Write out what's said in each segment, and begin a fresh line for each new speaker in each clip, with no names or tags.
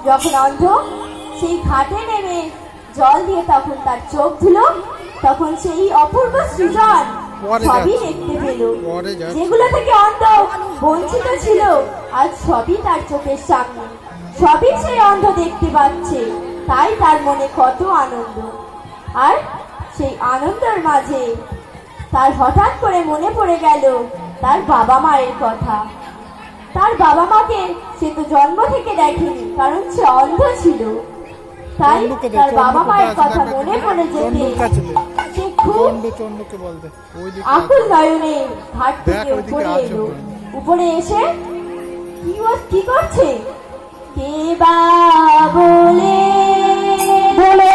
যখন অন্ধ সেই ঘাটে নেমে জল দিয়ে তখন তার চোখ ধুলো, তখন সেই অপূর্ব সৃজন সবই দেখতে পেল। যেগুলো থেকে অন্ধ বঞ্চিত ছিল আজ সবই তার চোখের সামনে, সবই সেই অন্ধ দেখতে পাচ্ছে। তাই তার মনে কত আনন্দ। আর সেই আনন্দের মাঝে তার হঠাৎ করে মনে পড়ে গেল তার বাবা মায়ের কথা। তার বাবা মাকে সে তো জন্ম থেকে দেখেনি, কারণ সে অন্ধ ছিল। তাই তার বাবা মায়ের কথা মনে পড়ে যেতে সে খুব আকুল নয়নে ঘাট থেকে উপরে এলো। উপরে এসে কি করছে, কে বা বলে বলে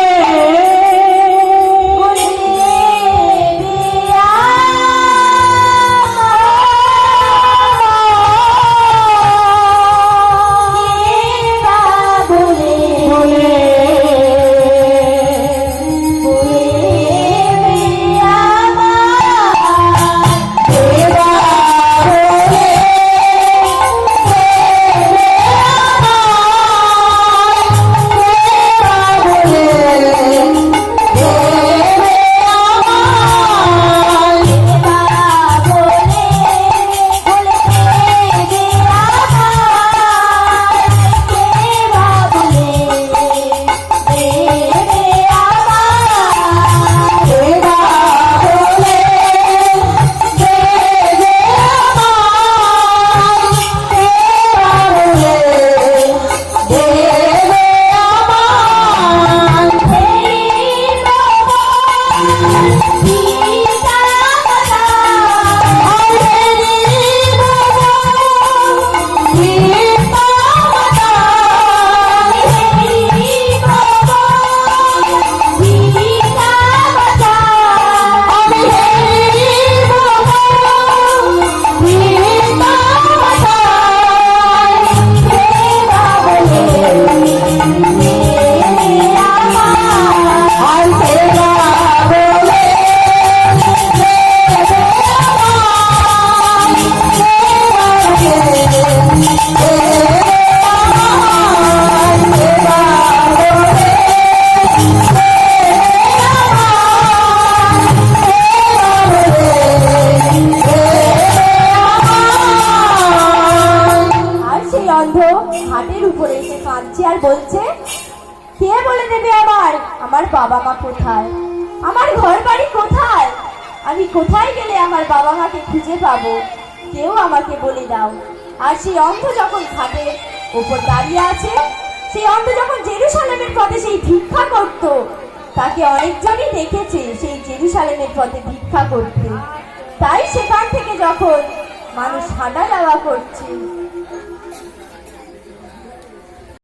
আমার বাবা মা কোথায়, আমার ঘর বাড়ি কোথায়, আমি কোথায় গেলে আমার বাবা মাকে খুঁজে পাবো, কেউ আমাকে বলে দাও। আর সেই অন্ধ যখন ঘাটের উপর দাঁড়িয়ে আছে, সেই অন্ধ যখন জেরুসালেমের পথে সেই ভিক্ষা করত, তাকে অনেকজনই দেখেছে সেই জেরুসালেমের পথে ভিক্ষা করতে। তাই সেখান থেকে যখন মানুষ হাঁটা যাওয়া করছে,